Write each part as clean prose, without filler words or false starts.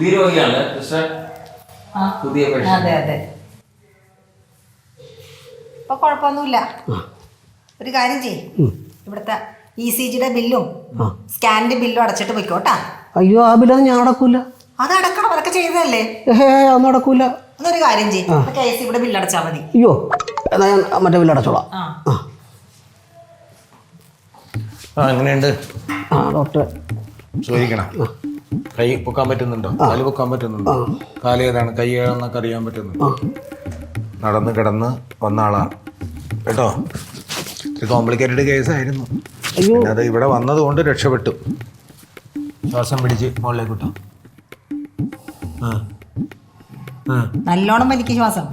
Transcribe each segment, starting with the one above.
പുതിയ രോഗിയാണ് സിസ്റ്റർ. പുതിയ അതെ അതെ. ഇപ്പൊ കുഴപ്പമൊന്നുമില്ല. ഒരു കാര്യം ചെയ്യും, ഇവിടുത്തെ ECG ബില്ലും സ്കാനിന്റെ ബില്ലും അടച്ചിട്ട് വെക്കോട്ടാ. അയ്യോ ആ ബില്ലൊന്നും ഞാൻ അടക്കൂല. അത് അടക്കണം, അതൊക്കെ ചെയ്തതല്ലേ. ഒന്നും അടക്കൂല. എന്നൊരു കാര്യം ചെയ്യും, കേസ് ഇവിടെ ബില്ല് അടച്ചാൽ മതി. അയ്യോ എന്നാ ഞാൻ മറ്റേ ബില്ല് അടച്ചോളാം. എങ്ങനെയുണ്ട് ഡോക്ടർ? ചോദിക്കണം. കൈ പൊക്കാൻ പറ്റുന്നുണ്ടോ? കാല് പൊക്കാൻ പറ്റുന്നുണ്ടോ? കാല് ഏതാണ്, കൈ ഏതാണെന്നൊക്കെ അറിയാൻ പറ്റുന്നുണ്ടോ? നടന്ന് കിടന്ന് വന്ന ആളാണ് കേട്ടോ. ഒരു കോംപ്ലിക്കേറ്റഡ് കേസായിരുന്നു. പിന്നെ അത് ഇവിടെ വന്നത് കൊണ്ട് രക്ഷപ്പെട്ടു. ശ്വാസം പിടിച്ച് മുകളിലേക്ക് കിട്ടും. നല്ലോണം വലിക്ക് ശ്വാസം.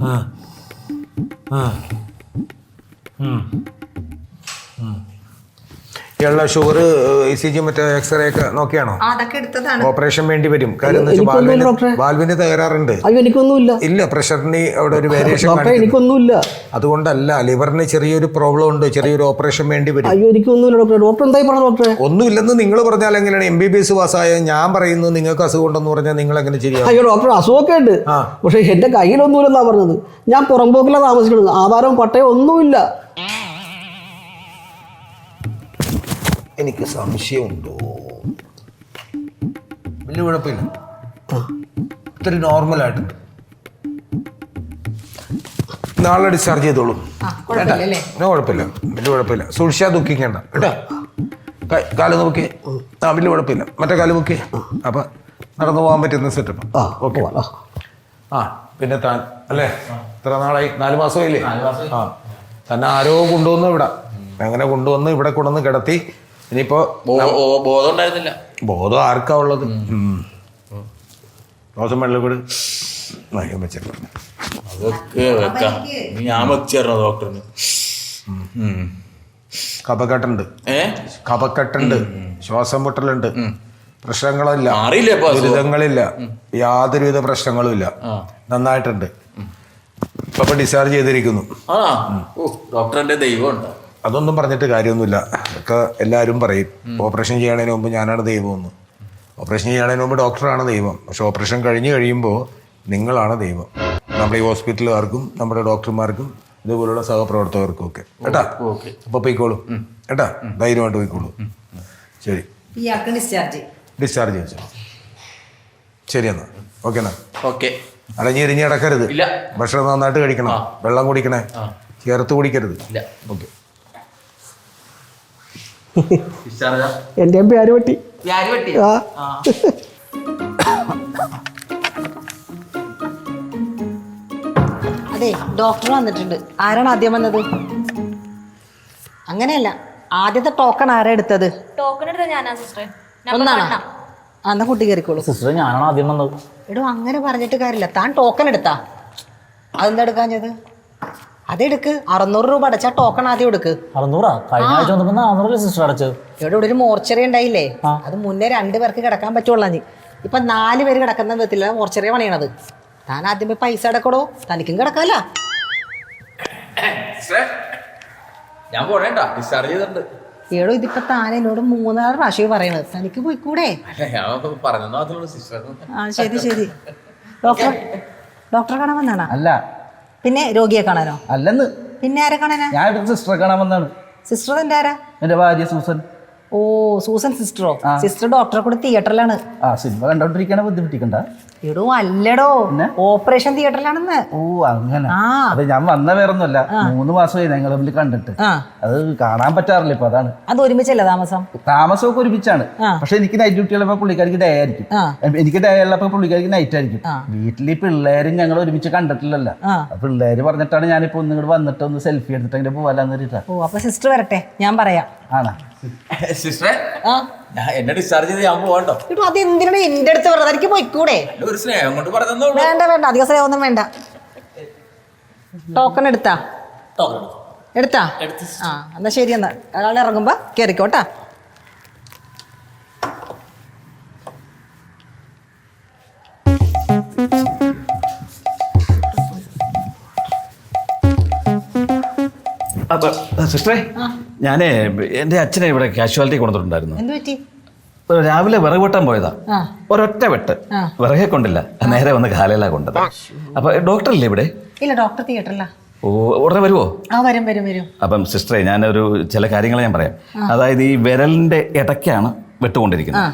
ഇയാളുടെ ഷുഗർ, ECG മറ്റേ എക്സ്റേ ഒക്കെ നോക്കിയാണോ? അതൊക്കെ എടുത്തതാണ്. ഓപ്പറേഷൻ വേണ്ടി വരും. കാര്യം വാൽവിന് തകരാറുണ്ട്. അയ്യോ എനിക്കൊന്നുമില്ല. ഇല്ല, പ്രഷറിന് അവിടെ ഒരു വേരിയേഷൻ. എനിക്കൊന്നുമില്ല. അതുകൊണ്ടല്ല, ലിവറിന് ചെറിയൊരു പ്രോബ്ലം ഉണ്ട്. ചെറിയൊരു ഓപ്പറേഷൻ വേണ്ടി വരും. അയ്യോ എനിക്കൊന്നുമില്ല ഡോക്ടർ. ഡോക്ടർ എന്തായി പറഞ്ഞു ഡോക്ടറെ? ഒന്നുമില്ലെന്ന് നിങ്ങൾ പറഞ്ഞാൽ എങ്ങനെയാണ്? MBBS പാസ്സായ ഞാൻ പറയുന്നു നിങ്ങൾക്ക് അസുഖം ഉണ്ടെന്ന് പറഞ്ഞാൽ നിങ്ങൾ എങ്ങനെ ശരിയാവും? അയ്യോ ഡോക്ടർ അസുഖമൊക്കെ ഉണ്ട്, പക്ഷെ എന്റെ കയ്യിലൊന്നുമില്ലെന്നാ പറഞ്ഞത്. ഞാൻ പുറമ്പോക്കിലാണ് താമസിക്കുന്നത്. ആധാരവും പട്ടയം ഒന്നുമില്ല. എനിക്ക് സംശയമുണ്ടോ? വലിയ കുഴപ്പമില്ല, ഇത്തിരി നോർമലായിട്ടുണ്ട്. നാളെ ഡിസ്ചാർജ് ചെയ്തോളൂ. കുഴപ്പമില്ല, വലിയ കുഴപ്പമില്ല. സൂക്ഷിച്ചാൽ ദുഃഖിക്കേണ്ട കേട്ടോ. കാല് നോക്കിയേ. വലിയ കുഴപ്പമില്ല. മറ്റേ കാല് നോക്കിയേ. അപ്പൊ നടന്നു പോകാൻ പറ്റുന്ന സെറ്റപ്പ്. ഓക്കെ. പിന്നെ താൻ അല്ലേ, ഇത്ര നാളായി? 4 മാസമായില്ലേ? തന്നെ ആരോ കൊണ്ടുവന്നു ഇവിടെ. അങ്ങനെ കൊണ്ടുവന്ന് ഇവിടെ കൊണ്ടുവന്ന് കിടത്തി. ഇനിയിപ്പോ ബോധം ഉണ്ടായിരുന്നില്ല. ബോധം ആർക്കാ ഉള്ളത്? ദോശം വെള്ളം കൂടി വെച്ചിട്ടുണ്ട്. അതൊക്കെ വെക്കാം. ഞാൻ വെച്ചേരണോ ഡോക്ടറിന്? കഫക്കെട്ടുണ്ട്, കഫക്കെട്ടുണ്ട്, ശ്വാസം മുട്ടലുണ്ട്. പ്രശ്നങ്ങളില്ല, ദുരിതങ്ങളില്ല, യാതൊരുവിധ പ്രശ്നങ്ങളും ഇല്ല. നന്നായിട്ടുണ്ട്. ഇപ്പൊ ഡിസ്ചാർജ് ചെയ്തിരിക്കുന്നു. ഡോക്ടറിന്റെ ദൈവം ഉണ്ടോ? അതൊന്നും പറഞ്ഞിട്ട് കാര്യമൊന്നുമില്ല. ഒക്കെ എല്ലാവരും പറയും ഓപ്പറേഷൻ ചെയ്യണതിന് മുമ്പ് ഞാനാണ് ദൈവമെന്ന്. ഓപ്പറേഷൻ ചെയ്യണതിന് മുമ്പ് ഡോക്ടറാണ് ദൈവം. പക്ഷെ ഓപ്പറേഷൻ കഴിഞ്ഞ് കഴിയുമ്പോൾ നിങ്ങളാണ് ദൈവം. നമ്മുടെ ഈ ഹോസ്പിറ്റലുകാർക്കും നമ്മുടെ ഡോക്ടർമാർക്കും ഇതുപോലുള്ള സഹപ്രവർത്തകർക്കും ഒക്കെ കേട്ടാ. അപ്പോൾ പോയിക്കോളൂ കേട്ടാ, ധൈര്യമായിട്ട് പോയിക്കോളൂ. ശരി, ഡിസ്ചാർജ് ചെയ്തു. ശരി എന്നാ, ഓക്കെ എന്നാ. അടഞ്ഞിരിഞ്ഞ് കിടക്കരുത്. ഭക്ഷണം നന്നായിട്ട് കഴിക്കണം, വെള്ളം കുടിക്കണേ, ചേർത്ത് കുടിക്കരുത്. ഓക്കെ. എന്റെ പ്യാര് പറ്റി. അതെ, ഡോക്ടർ വന്നിട്ടുണ്ട്. ആരാണ് ആദ്യം വന്നത്? അങ്ങനെയല്ല, ആദ്യത്തെ ടോക്കൺ ആരാ എടുത്തത്? ടോക്കൺ എടുത്ത ഞാനാ സിസ്റ്റർ. ഒന്നാണോ? എന്നാ കുട്ടി കയറിക്കോളൂ. സിസ്റ്റർ ഞാനാണ് ആദ്യം വന്നത്. എടോ അങ്ങനെ പറഞ്ഞിട്ട് കാര്യമില്ല. താൻ ടോക്കൺ എടുത്താ? അതെന്താ എടുക്കാഞ്ഞത്? അതെടുക്ക്. 600 രൂപ അടച്ചാ ടോക്കൺ ആദ്യം എടുക്ക്. 600? കഴിഞ്ഞ ആഴ്ച വന്നപ്പോ 400 സിസ്റ്റർ അടച്ചത്. ഇവിടെ ഒരു മോർച്ചറി ഉണ്ടായില്ലേ, അത് മുന്നേ 2 പേർക്ക് കിടക്കാൻ പറ്റുള്ളൂ. ഇപ്പൊ 4 പേര് കിടക്കുന്ന വിധത്തില്ല മോർച്ചറിയ പണിയണത്. താൻ ആദ്യം പോയി പൈസ അടക്കടോ, തനിക്കും കിടക്കാല്ല. ഞാൻ പോണേണ്ട, ഡിസ്ചാർജ് ചെയ്തിട്ടുണ്ട്. ഏടോ ഇതിപ്പോ താൻ എന്നോട് 3-4 പ്രാവശ്യം പറയണത്. തനിക്ക് പോയിക്കൂടെ? ശരി ശരി. ഡോക്ടറെ കാണാൻ വന്നാണോ? അല്ല. പിന്നെ രോഗിയെ കാണാനോ? അല്ലെന്ന്. പിന്നെ ആരെ കാണാനാ? ഞാൻ സിസ്റ്ററെ കാണാൻ വന്നാണ്. സിസ്റ്റർ എന്റെ ആരാ? എന്റെ ഭാര്യ സൂസൻ. ഓ, സൂസൻ സിസ്റ്ററോ? സിസ്റ്റർ ഡോക്ടറെ കൂടെ തിയേറ്ററിലാണ്. സിനിമ കണ്ടോണ്ടിരിക്കണ ബുദ്ധിമുട്ടിക്കണ്ട. എടോ അല്ലടോ, ഓപ്പറേഷൻ തിയേറ്ററിലാണെന്ന്. ഓ അങ്ങനെ. അത് ഞാൻ വന്ന വേറൊന്നുമല്ല, 3 മാസമായി ഞങ്ങൾ തമ്മിൽ കണ്ടിട്ട്. അത് കാണാൻ പറ്റാറില്ല ഇപ്പൊ, അതാണ്. അത് ഒരുമിച്ചല്ല താമസം? താമസമൊക്കെ ഒരുമിച്ചാണ്. പക്ഷെ എനിക്ക് നൈറ്റ് ഡ്യൂട്ടി ഉള്ളപ്പോ പുള്ളിക്കാരിക്ക് ഡേ ആയിരിക്കും, എനിക്ക് ഡേ ഉള്ളപ്പോ പുള്ളിക്കാരിക്ക് നൈറ്റ് ആയിരിക്കും. വീട്ടിൽ ഈ പിള്ളേരും ഞങ്ങൾ ഒരുമിച്ച് കണ്ടിട്ടില്ലല്ലോ. പിള്ളേര് പറഞ്ഞിട്ടാണ് ഞാനിപ്പോ ഒന്നിങ്ങോട്ട് വന്നിട്ട് ഒന്ന് സെൽഫി എടുത്തിട്ട് അങ്ങനെ പോവാന്ന് വെച്ചിട്ടാ. ഓ, അപ്പൊ സിസ്റ്റർ വരട്ടെ, ഞാൻ പറയാം. ആണോ സിസ്റ്ററെ? എന്നെ ഡിസ്ചാർജ് ചെയ്ത് ഞാൻ പോകണ്ടോ? അത് എന്തിനാണ് എന്റെ അടുത്ത് പറഞ്ഞത്? എനിക്ക് പോയിക്കൂടെ? ഒരു സ്നേഹം കൊണ്ട് പറഞ്ഞോ. വേണ്ട വേണ്ട, അധിക സ്നേഹമൊന്നും വേണ്ട. ടോക്കൺ എടുത്താ? എടുത്താ? എന്നാ ശരി. എന്നാ ഒരാൾ ഇറങ്ങുമ്പോ കേറിക്കോട്ടാ. സിസ്റ്ററെ, ഞാനേ എൻ്റെ അച്ഛനെ ഇവിടെ കാഷ്വാലിറ്റി കൊണ്ടുവന്നിട്ടുണ്ടായിരുന്നു. എന്ത് പറ്റി? രാവിലെ വിറക് വെട്ടാൻ പോയതാ, ഒരൊറ്റ വെട്ട് വിറകെ കൊണ്ടില്ല, നേരെ വന്ന് കാലയിലാ കൊണ്ടത്. അപ്പൊ ഡോക്ടറല്ലേ ഇവിടെ? ഇല്ല, ഡോക്ടർ തിയേറ്ററിലാ. ഓ, ഉടനെ വരുമോ? ആ, വരും. അപ്പം സിസ്റ്ററെ, ഞാനൊരു ചില കാര്യങ്ങൾ ഞാൻ പറയാം. അതായത് ഈ വിരലിന്റെ ഇടയ്ക്കാണ് വെട്ടുകൊണ്ടിരിക്കുന്നത്.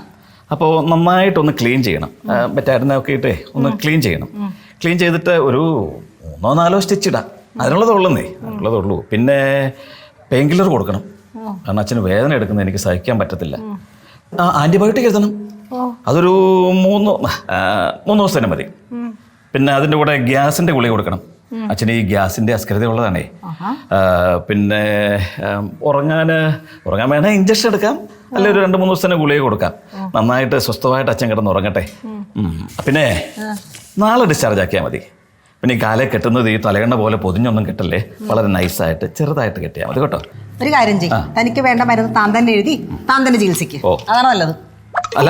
അപ്പോൾ നന്നായിട്ടൊന്ന് ക്ലീൻ ചെയ്യണം. മറ്റായിരുന്നൊക്കെ ഇട്ടേ ഒന്ന് ക്ലീൻ ചെയ്യണം. ക്ലീൻ ചെയ്തിട്ട് ഒരു 3-4 സ്റ്റിച്ച് ഇടാം. അതിനുള്ളതുള്ളൂ. പിന്നെ പെയിൻ കില്ലർ കൊടുക്കണം. കാരണം അച്ഛന് വേദന എടുക്കുന്നത് എനിക്ക് സഹിക്കാൻ പറ്റത്തില്ല. ആൻറ്റിബയോട്ടിക് എഴുതണം. അതൊരു 3 ദിവസം തന്നെ മതി. പിന്നെ അതിൻ്റെ കൂടെ ഗ്യാസിൻ്റെ ഗുളിക കൊടുക്കണം. അച്ഛന് ഈ ഗ്യാസിൻ്റെ അസ്കരത ഉള്ളതാണേ. പിന്നെ ഉറങ്ങാൻ വേണേൽ ഇഞ്ചക്ഷൻ എടുക്കാം, അല്ലെ ഒരു 2-3 ദിവസം തന്നെ ഗുളിക കൊടുക്കാം. നന്നായിട്ട് സ്വസ്ഥമായിട്ട് അച്ഛൻ കിടന്ന് ഉറങ്ങട്ടെ. പിന്നെ നാളെ ഡിസ്ചാർജ് ആക്കിയാൽ മതി. പിന്നെ ഈ കാലെ കെട്ടുന്നത് ഈ തലകണ്ണ പോലെ പൊതിഞ്ഞൊന്നും കെട്ടല്ലേ, വളരെ നൈസായിട്ട് ചെറുതായിട്ട് കെട്ടിയാൽ മതി കേട്ടോ. ഒരു കാര്യം ചെയ്യും, തനിക്ക് വേണ്ട മരുന്ന് താൻ തന്നെ എഴുതി താൻ തന്നെ ചികിത്സിക്ക്. അതാണ് നല്ലത്. അല്ല,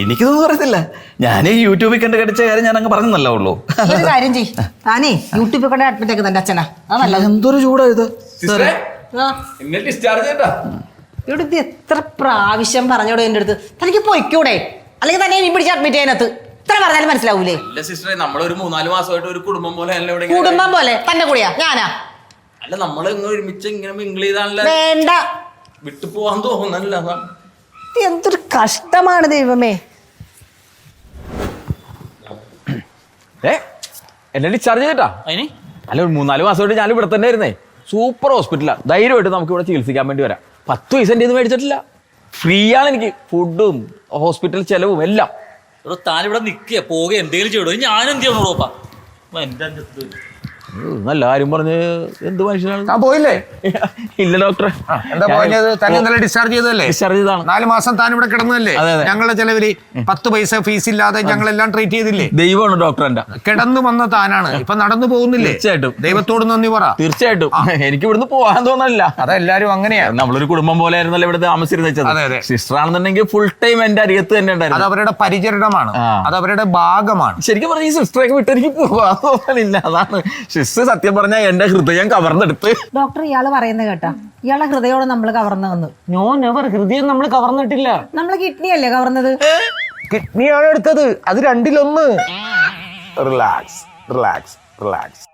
എനിക്കിതൊന്നും അറിയത്തില്ല. ഞാൻ ഈ യൂട്യൂബിൽ കണ്ട് കടിച്ച കാര്യം ഞാൻ അങ്ങ് പറഞ്ഞല്ലേ ഉള്ളൂ. ഒരു കാര്യം ചെയ്യും, താനേ യൂട്യൂബിൽ കൊണ്ട് അഡ്മിറ്റ് ആക്കി തന്റെ അച്ഛനാ. എന്തൊരു ചൂടായത്. ഇവിടെ ഇത് എത്ര പ്രാവശ്യം പറഞ്ഞോടോ എൻ്റെ അടുത്ത്, തനിക്ക് പൊയ്ക്കൂടെ? അല്ലെങ്കിൽ തന്നെ ഇനി പിടിച്ച് അഡ്മിറ്റ് ചെയ്യാനകത്ത് ഇത്ര പറഞ്ഞാലും മനസ്സിലാവൂലേ? അല്ല സിസ്റ്ററെ, നമ്മളൊരു 3-4 മാസമായിട്ട് ഒരു കുടുംബം പോലെ കുടുംബം പോലെ തന്റെ കൂടെയാ ഞാനാ? അല്ല, നമ്മൾ ഒരുമിച്ച് ഇങ്ങനെ മിങ്കിൾ ചെയ്താണല്ലോ. വേണ്ട, വിട്ടു പോവാൻ തോന്നല്ല. എന്തൊരു കഷ്ടമാണ് ദൈവമേ. എന്നെ ഡിസ്ചാർജ് ചെയ്തിട്ടാ? അതിന് അല്ല, ഒരു 3-4 മാസമായിട്ട് ഞാൻ ഇവിടെ തന്നെ ആയിരുന്നേ. സൂപ്പർ ഹോസ്പിറ്റലാണ്, ധൈര്യമായിട്ട് നമുക്ക് ഇവിടെ ചികിത്സിക്കാൻ വേണ്ടി വരാം. 10 പൈസ എൻ്റെ മേടിച്ചിട്ടില്ല. ഫ്രീ ആണ് എനിക്ക് ഫുഡും ഹോസ്പിറ്റൽ ചെലവും എല്ലാം. താനിവിടെ നിൽക്കുക പോവുക എന്തെങ്കിലും ചെയ്തോ, ഞാനും എന്ത് ചെയ്യണോപ്പാ? നല്ല കാര്യം പറഞ്ഞ് എന്ത് മനുഷ്യനാണ്. പോയില്ലേ? ഇല്ല ഡോക്ടറെ. എന്താ പോയത്? തന്നെ ഇന്നലെ ഡിസ്ചാർജ് ചെയ്തല്ലേ? ഡിസ്ചാർജ് ചെയ്താണ്. 4 മാസം താൻ ഇവിടെ കിടന്നതല്ലേ? ഞങ്ങളുടെ ചെലവില് 10 പൈസ ഫീസ് ഇല്ലാതെ ഞങ്ങളെല്ലാം ട്രീറ്റ് ചെയ്തില്ലേ? ദൈവമാണ് ഡോക്ടർ. എന്റെ കിടന്നു വന്ന താനാണ് ഇപ്പൊ നടന്നു പോകുന്നില്ലേ? തീർച്ചയായിട്ടും. ദൈവത്തോട് നന്ദി പറ. തീർച്ചയായിട്ടും. എനിക്ക് ഇവിടുന്ന് പോകാൻ തോന്നണില്ല. അതെല്ലാരും അങ്ങനെയാ. നമ്മളൊരു കുടുംബം പോലെ ആയിരുന്നല്ലോ ഇവിടെ താമസിച്ചിരുന്നത്. സിസ്റ്റർ ആണെന്നുണ്ടെങ്കിൽ ഫുൾ ടൈം എന്റെ അരികത്ത് തന്നെ ഉണ്ടായിരുന്നു. അത് അവരുടെ പരിചരണമാണ്, അത് അവരുടെ ഭാഗമാണ്. ശരിക്കും പറഞ്ഞ ഈ സിസ്റ്ററൊക്കെ വിട്ട് എനിക്ക് പോകാൻ തോന്നണില്ല. അതാണ് സിസ്റ്റർ സത്യം പറഞ്ഞ എന്റെ ഹൃദയം കവർന്നെടുത്ത്. ഡോക്ടർ ഇയാള് പറയുന്നത് കേട്ടാ, ഇയാളെ ഹൃദയോടെ നമ്മൾ കവർന്നു വന്നു. നോ നെവർ, ഹൃദയം നമ്മൾ കവർന്നിട്ടില്ല. നമ്മളെ കിഡ്നി അല്ലേ കവർന്നത്? കിഡ്നിയാണ് എടുത്തത്, അത് 2-1. റിലാക്സ്.